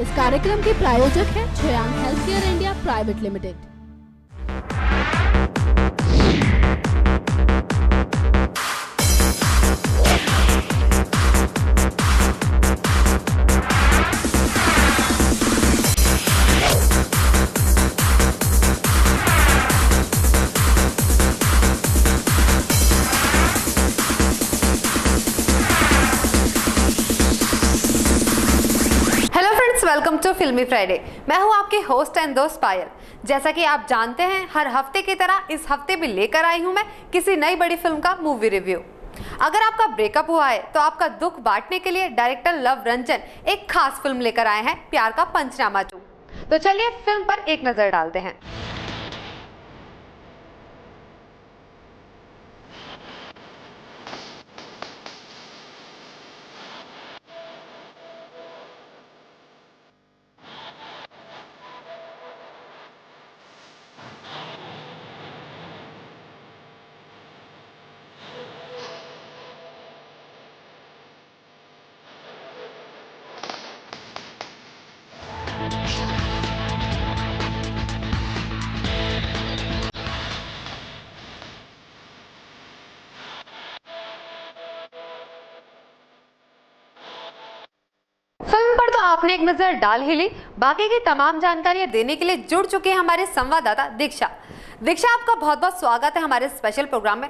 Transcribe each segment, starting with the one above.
इस कार्यक्रम के प्रायोजक हैं छोयांग health care India private limited. Welcome to filmy Friday. मैं हूं आपके होस्ट एंड दोस्त पायल। जैसा कि आप जानते हैं, हर हफ्ते की तरह इस हफ्ते भी लेकर आई हूं मैं किसी नई बड़ी फिल्म का मूवी रिव्यू। अगर आपका ब्रेकअप हुआ है तो आपका दुख बांटने के लिए डायरेक्टर लव रंजन एक खास फिल्म लेकर आए हैं, प्यार का पंचनामा 2। तो चलिए फिल्म पर एक नजर डालते हैं। फिल्म पर तो आपने एक नजर डाल ही ली। बाकी की तमाम जानकारियां देने के लिए जुड़ चुके हैं हमारे संवाददाता दीक्षा। दीक्षा, आपका बहुत बहुत स्वागत है हमारे स्पेशल प्रोग्राम में।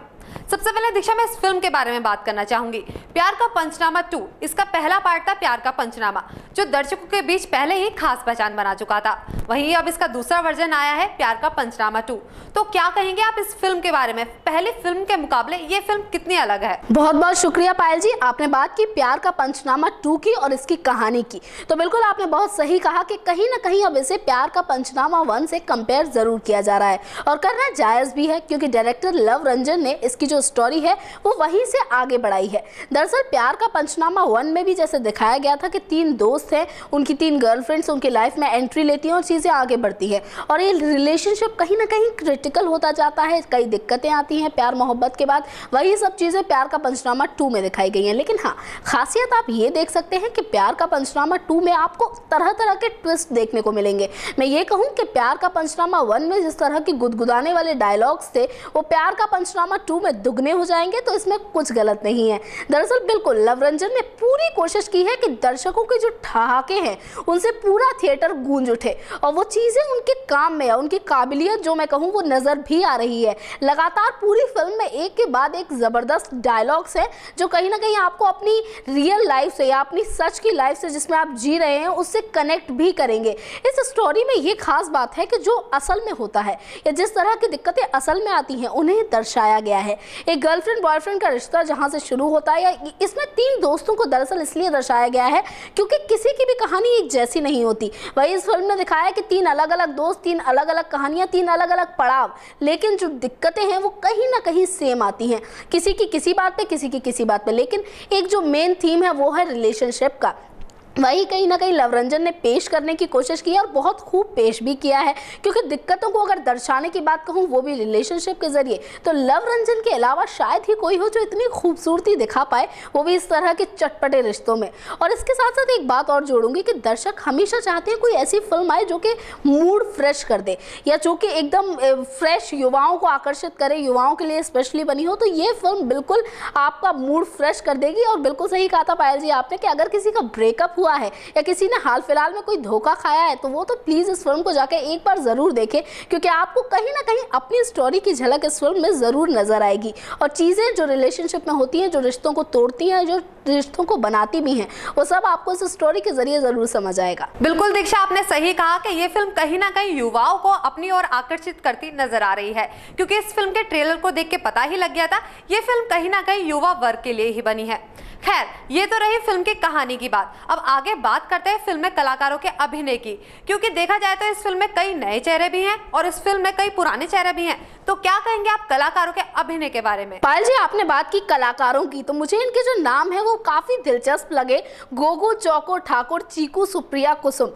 सबसे पहले दीक्षा, मैं इस फिल्म के बारे में बात करना चाहूंगी। प्यार का पंचनामा 2 इसका पहला पार्ट था, प्यार का पंचनामा, जो दर्शकों के बीच पहले ही खास पहचान बना चुका था। वहीं अब इसका दूसरा वर्जन आया है, प्यार का पंचनामा 2। तो क्या कहेंगे आप इस फिल्म के बारे में? पहली फिल्म के मुकाबले ये फिल्म कितनी अलग है? बहुत बहुत शुक्रिया पायल जी, आपने बात की प्यार का पंचनामा 2 की और इसकी कहानी की। तो बिल्कुल आपने बहुत सही कहा कि कहीं ना कहीं अब इसे प्यार का पंचनामा 1 से कंपेयर जरूर किया जा रहा है, और करना जायज भी है, क्योंकि डायरेक्टर लव रंजन ने इसकी जो स्टोरी है वो वहीं से आगे बढ़ाई है। दरअसल प्यार का पंचनामा 1 में भी जैसे दिखाया गया था कि 3 दोस्त हैं, उनकी 3 गर्लफ्रेंड्स उनकी लाइफ में एंट्री लेती हैं और चीजें आगे बढ़ती है, और ये रिलेशनशिप कहीं ना कहीं क्रिटिकल होता जाता है, कई दिक्कतें आती हैं प्यार मोहब्बत के बाद। वही सब चीजें प्यार का पंचनामा 2 में दिखाई गई हैं। लेकिन हाँ, खासियत आप ये देख सकते हैं कि प्यार का पंचनामा 2 में आपको तरह तरह के ट्विस्ट देखने को मिलेंगे। मैं ये कहूँ कि प्यार का पंचनामा 1 में जिस तरह की गुदगुदाने वाले डायलॉग्स थे, वो प्यार का पंचनामा 2 में दुगने हो जाएंगे, तो इसमें कुछ गलत नहीं है। दरअसल बिल्कुल लव रंजन ने पूरी कोशिश की है कि दर्शकों के जो ठहाके हैं उनसे पूरा थिएटर गूंज उठे, और वो चीजें उनके काम में है, उनकी काबिलियत जो मैं कहूँ वो नजर भी आ रही है। लगातार पूरी फिल्म में एक के बाद एक जबरदस्त डायलॉग्स हैं जो कहीं ना कहीं आपको अपनी रियल लाइफ से या अपनी सच की लाइफ से जिसमें आप जी रहे हैं उससे कनेक्ट भी करेंगे। इस स्टोरी में ये खास बात है कि जो असल में होता है या जिस तरह की दिक्कतें असल में आती हैं उन्हें दर्शाया गया है। एक गर्लफ्रेंड बॉयफ्रेंड का रिश्ता जहां से शुरू होता है, या इसमें 3 दोस्तों को दरअसल इसलिए दर्शाया गया है क्योंकि किसी की भी कहानी एक जैसी नहीं होती। वही इस फिल्म ने दिखाया है कि 3 अलग अलग दोस्त, 3 अलग अलग कहानियां, 3 अलग अलग पड़ाव, लेकिन जो दिक्कतें हैं वो कहीं ना कहीं सेम आती हैं, किसी की किसी बात पे, किसी की किसी बात पे, लेकिन एक जो मेन थीम है वो है रिलेशनशिप का। वही कहीं ना कहीं लव रंजन ने पेश करने की कोशिश की है और बहुत खूब पेश भी किया है, क्योंकि दिक्कतों को अगर दर्शाने की बात कहूँ वो भी रिलेशनशिप के जरिए, तो लव रंजन के अलावा शायद ही कोई हो जो इतनी खूबसूरती दिखा पाए, वो भी इस तरह के चटपटे रिश्तों में। और इसके साथ साथ एक बात और जोड़ूंगी कि दर्शक हमेशा चाहते हैं कोई ऐसी फिल्म आए जो कि मूड फ्रेश कर दे, या जो कि एकदम फ्रेश युवाओं को आकर्षित करे, युवाओं के लिए स्पेशली बनी हो। तो ये फिल्म बिल्कुल आपका मूड फ्रेश कर देगी। और बिल्कुल सही कहा था पायल जी आपने कि अगर किसी का ब्रेकअप हुआ है या किसी ने हाल फिलहाल में कोई धोखा खाया है, तो वो तो प्लीज इस फिल्म को जाके एक बार जरूर देखें, क्योंकि आपको कहीं ना कहीं अपनी स्टोरी की झलक इस फिल्म में जरूर नजर आएगी। और चीजें जो रिलेशनशिप में होती हैं, जो रिश्तों को तोड़ती हैं, जो रिश्तों को बनाती भी हैं, वो सब आपको इस स्टोरी के जरिए जरूर समझ आएगा। बिल्कुल दीक्षा, आपने सही कहा कि ये फिल्म कहीं ना कहीं युवाओं को अपनी ओर आकर्षित करती नजर आ रही है, क्योंकि इस फिल्म के ट्रेलर को देख के पता ही लग गया था ये फिल्म कहीं ना कहीं युवा वर्ग के लिए ही बनी है। खैर, ये तो रही फिल्म की कहानी की बात। अब आगे बात करते हैं फिल्म में कलाकारों के अभिनय की, क्योंकि देखा जाए तो इस फिल्म में कई नए चेहरे भी हैं और इस फिल्म में कई पुराने चेहरे भी हैं। तो क्या कहेंगे आप कलाकारों के अभिनय के बारे में? पायल जी, आपने बात की कलाकारों की, तो मुझे इनके जो नाम है वो काफी दिलचस्प लगे। गोगो, चौको, ठाकुर, चीकू, सुप्रिया, कुसुम,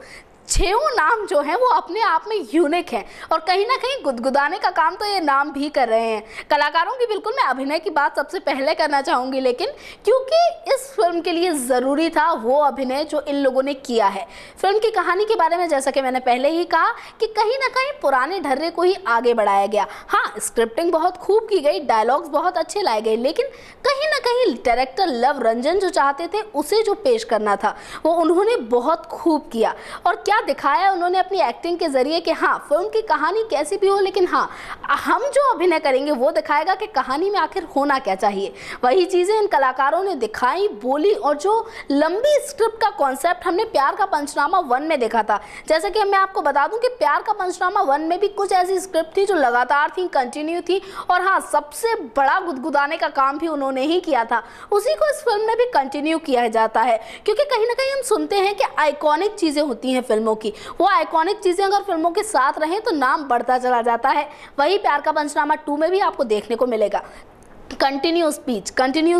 छहों नाम जो हैं वो अपने आप में यूनिक हैं और कहीं ना कहीं गुदगुदाने का काम तो ये नाम भी कर रहे हैं। कलाकारों की बिल्कुल मैं अभिनय की बात सबसे पहले करना चाहूँगी, लेकिन क्योंकि इस फिल्म के लिए ज़रूरी था वो अभिनय जो इन लोगों ने किया है। फिल्म की कहानी के बारे में जैसा कि मैंने पहले ही कहा कि कहीं ना कहीं पुराने ढर्रे को ही आगे बढ़ाया गया। हाँ, स्क्रिप्टिंग बहुत खूब की गई, डायलॉग्स बहुत अच्छे लाए गए, लेकिन कहीं ना कहीं डायरेक्टर लव रंजन जो चाहते थे उसे जो पेश करना था वो उन्होंने बहुत खूब किया। और क्या दिखाया उन्होंने अपनी एक्टिंग के जरिए कि हाँ, फिल्म की कहानी कैसी भी हो, लेकिन हाँ, हम जो अभिनय करेंगे वो दिखाएगा कि कहानी में आखिर होना क्या चाहिए। वही चीज़ें इन कलाकारों ने दिखाई, बोली। और जो लंबी स्क्रिप्ट का कॉन्सेप्ट हमने प्यार का पंचनामा 1 में देखा था, जैसे कि मैं आपको बता दूं कि प्यार का पंचनामा 1 में भी कुछ ऐसी स्क्रिप्ट थी जो लगातार थी, कंटिन्यू थी। और हाँ, सबसे बड़ा गुदगुदाने का काम भी उन्होंने ही किया था, उसी को इस फिल्म में भी कंटिन्यू किया जाता है। क्योंकि कहीं ना कहीं हम सुनते हैं कि आइकॉनिक चीज़ें होती हैं फिल्मों की, वो आइकॉनिक चीज़ें अगर फिल्मों के साथ रहें तो नाम बढ़ता चला जाता है। वही प्यार का पंचनामा 2 में भी आपको देखने को मिलेगा। कंटिन्यू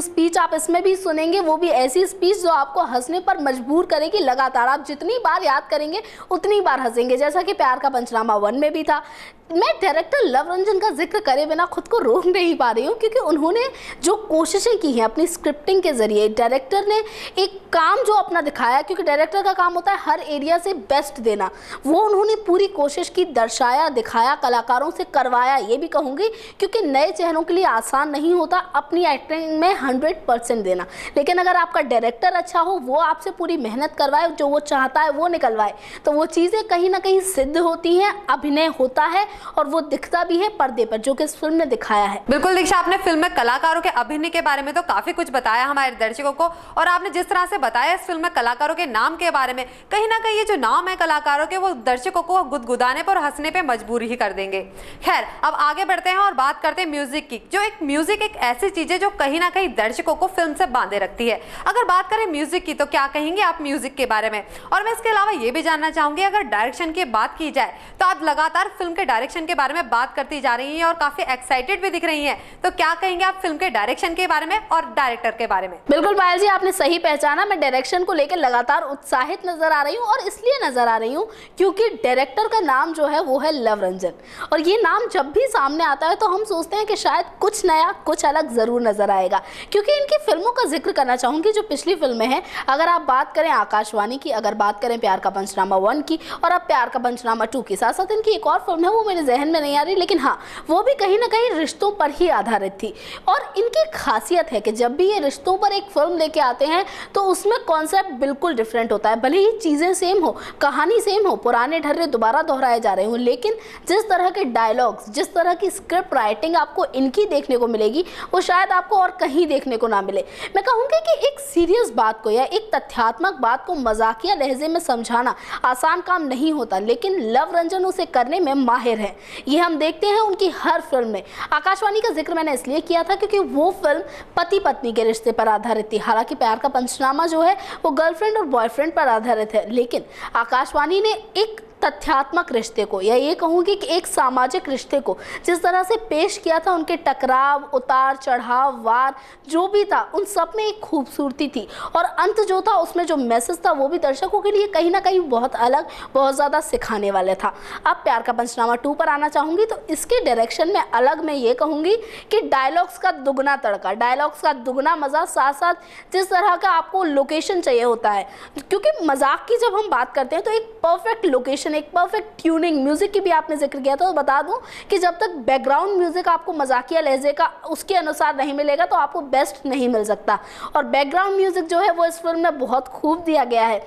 स्पीच आप इसमें भी सुनेंगे, वो भी ऐसी स्पीच जो आपको हंसने पर मजबूर करेगी लगातार। आप जितनी बार याद करेंगे उतनी बार हंसेंगे, जैसा कि प्यार का पंचनामा 1 में भी था। मैं डायरेक्टर लव रंजन का जिक्र करे बिना खुद को रोक नहीं पा रही हूँ, क्योंकि उन्होंने जो कोशिशें की हैं अपनी स्क्रिप्टिंग के जरिए, डायरेक्टर ने एक काम जो अपना दिखाया, क्योंकि डायरेक्टर का काम होता है हर एरिया से बेस्ट देना, वो उन्होंने पूरी कोशिश की, दर्शाया, दिखाया, कलाकारों से करवाया, ये भी कहूँगी, क्योंकि नए चेहरों के लिए आसान नहीं होता अपनी एक्टिंग में 100% देना। लेकिन अगर आपका डायरेक्टर अच्छा हो, वो आपसे पूरी मेहनत करवाए, जो वो चाहता है वो निकलवाए, तो वो चीज़ें कहीं ना कहीं सिद्ध होती हैं, अभिनय होता है और वो दिखता भी है पर्दे पर, जो कि इस फिल्म ने दिखाया है। बिल्कुल दीक्षा, आपने फिल्म में कलाकारों के अभिनय के बारे में तो काफी कुछ बताया हमारे दर्शकों को, और आपने जिस तरह से बताया इस फिल्म में कलाकारों के नाम के बारे में, कहीं ना कहीं ये जो नाम है कलाकारों के, वो दर्शकों को गुदगुदाने पर, हंसने पे मजबूर ही कर देंगे। खैर, अब आगे बढ़ते हैं और बात करते हैं म्यूजिक की। जो एक म्यूजिक एक ऐसी चीज है जो कहीं ना कहीं दर्शकों को फिल्म से बांधे रखती है। अगर बात करें म्यूजिक की, तो क्या कहेंगे आप म्यूजिक के बारे में? और मैं इसके अलावा ये भी जानना चाहूंगी, अगर डायरेक्शन की बात की जाए तो आप लगातार फिल्म के डायरेक्शन के बारे में बात करती जा रही हैं और काफी एक्साइटेड भी दिख रही हैं, तो क्या कहेंगे आप फिल्म के डायरेक्शन के बारे में और डायरेक्टर के बारे में? बिल्कुल पायल जी, आपने सही पहचाना। मैं डायरेक्शन को लेकर लगातार उत्साहित नजर आ रही हूँ, और इसलिए नजर आ रही हूँ क्योंकि डायरेक्टर का नाम जो है वो है लव रंजन। और ये नाम जब भी सामने आता है तो हम सोचते हैं कि शायद कुछ नया, कुछ अलग जरूर नजर आएगा, क्योंकि इनकी फिल्मों का जिक्र करना चाहूंगी जो पिछली फिल्में हैं। अगर आप बात करें आकाशवाणी की, अगर बात करें प्यार का पंचनामा 1 की, और अब प्यार का पंचनामा 2 की, साथ साथ इनकी एक और फिल्म है, वो मेरे जहन में नहीं आ रही, लेकिन हाँ, वो भी कहीं ना कहीं रिश्तों पर ही आधारित थी। और इनकी खासियत है कि जब भी ये रिश्तों पर एक फिल्म लेके आते हैं तो उसमें कॉन्सेप्ट बिल्कुल डिफरेंट होता है। भले ही चीज़ें सेम हो, कहानी सेम हो, पुराने ढर्रे दोबारा दोहराए जा रहे हो, लेकिन जिस तरह के डायलॉग्स, जिस तरह की स्क्रिप्ट राइटिंग आपको इनकी देखने को मिलेगी, वो शायद आपको और कहीं देखने को ना मिले। मैं कहूँगी कि एक सीरियस बात को या एक तथ्यात्मक बात को मजाकिया लहजे में समझाना आसान काम नहीं होता, लेकिन लव रंजन उसे करने में माहिर है। ये हम देखते हैं उनकी हर फिल्म में। आकाशवाणी का जिक्र मैंने इसलिए किया था क्योंकि वो फिल्म पति पत्नी के रिश्ते पर आधारित थी। हालांकि प्यार का पंचनामा जो है वो गर्लफ्रेंड और बॉयफ्रेंड पर आधारित है, लेकिन आकाशवाणी ने एक तथ्यात्मक रिश्ते को, या ये कहूँगी कि एक सामाजिक रिश्ते को जिस तरह से पेश किया था, उनके टकराव, उतार चढ़ाव, वार जो भी था, उन सब में एक खूबसूरती थी। और अंत जो था उसमें जो मैसेज था वो भी दर्शकों के लिए कहीं ना कहीं बहुत अलग, बहुत ज़्यादा सिखाने वाले था। अब प्यार का पंचनामा 2 पर आना चाहूँगी, तो इसके डायरेक्शन में अलग मैं ये कहूँगी कि डायलॉग्स का दुगना तड़का, डायलॉग्स का दुगना मज़ा, साथ साथ जिस तरह का आपको लोकेशन चाहिए होता है, क्योंकि मजाक की जब हम बात करते हैं तो एक परफेक्ट लोकेशन, एक परफेक्ट ट्यूनिंग, म्यूजिक की भी आपने जिक्र किया था, तो बता दूं कि जब तक बैकग्राउंड म्यूजिक आपको मजाकिया लहजे का उसके अनुसार नहीं मिलेगा तो आपको बेस्ट नहीं मिल सकता। और बैकग्राउंड म्यूजिक जो है वो इस फिल्म में बहुत खूब दिया गया है।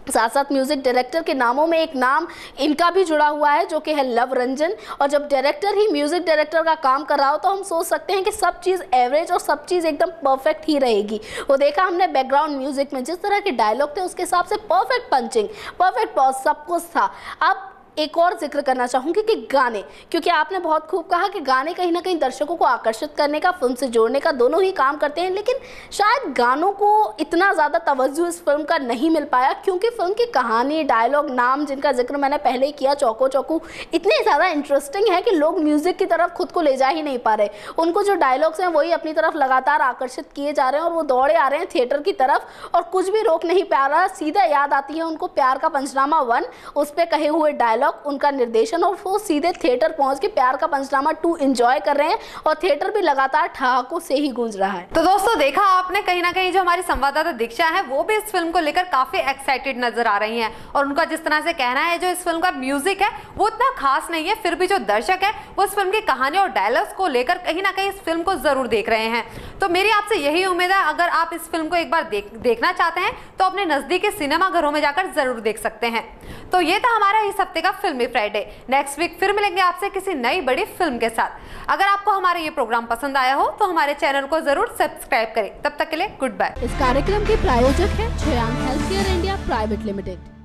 साथ साथ म्यूजिक डायरेक्टर के नामों में एक नाम इनका भी जुड़ा हुआ है जो कि है लव रंजन। और जब डायरेक्टर ही म्यूजिक डायरेक्टर का काम कर रहा हो तो हम सोच सकते हैं कि सब चीज़ एवरेज और सब चीज़ एकदम परफेक्ट ही रहेगी। वो देखा हमने बैकग्राउंड म्यूजिक में जिस तरह के डायलॉग थे उसके हिसाब से परफेक्ट पंचिंग, परफेक्ट पॉज, सब कुछ था। अब एक और जिक्र करना चाहूँगी कि गाने, क्योंकि आपने बहुत खूब कहा कि गाने कहीं ना कहीं दर्शकों को आकर्षित करने का, फिल्म से जोड़ने का, दोनों ही काम करते हैं, लेकिन शायद गानों को इतना ज़्यादा तवज्जो इस फिल्म का नहीं मिल पाया, क्योंकि फिल्म की कहानी, डायलॉग, नाम जिनका जिक्र मैंने पहले ही किया, चौको चौकू, इतने ज़्यादा इंटरेस्टिंग है कि लोग म्यूज़िक की तरफ खुद को ले जा ही नहीं पा रहे। उनको जो डायलॉग्स हैं वही अपनी तरफ लगातार आकर्षित किए जा रहे हैं और वो दौड़े आ रहे हैं थिएटर की तरफ, और कुछ भी रोक नहीं पा रहा। सीधा याद आती है उनको प्यार का पंचनामा 1, उस पे कहे हुए डायलॉग, उनका निर्देशन, और वो सीधे थिएटर पहुंच के प्यार का पंचनामा 2 एंजॉय कर रहे हैं, और थिएटर भी लगातार ठहाकों से ही गूंज रहा है। तो दोस्तों देखा आपने, कहीं ना कहीं जो हमारी संवाददाता दीक्षा है वो भी इस फिल्म को लेकर काफी एक्साइटेड नजर आ रही हैं, और उनका जिस तरह से कहना है जो इस फिल्म का म्यूजिक है वो इतना खास नहीं है, फिर भी जो दर्शक है वो इस फिल्म की कहानी और डायलॉग्स को लेकर कहीं ना कहीं इस फिल्म को जरूर देख रहे हैं। तो मेरी आपसे यही उम्मीद है, अगर आप इस फिल्म को एक बार देखना चाहते हैं तो अपने नजदीकी सिनेमा घरों में जाकर जरूर देख सकते हैं। तो ये था हमारा इस हफ्ते का फिल्मी फ्राइडे। नेक्स्ट वीक फिर मिलेंगे आपसे किसी नई बड़ी फिल्म के साथ। अगर आपको हमारा ये प्रोग्राम पसंद आया हो तो हमारे चैनल को जरूर सब्सक्राइब करें। तब तक के लिए गुड बाय। इस कार्यक्रम के प्रायोजक है छयान health care India private limited.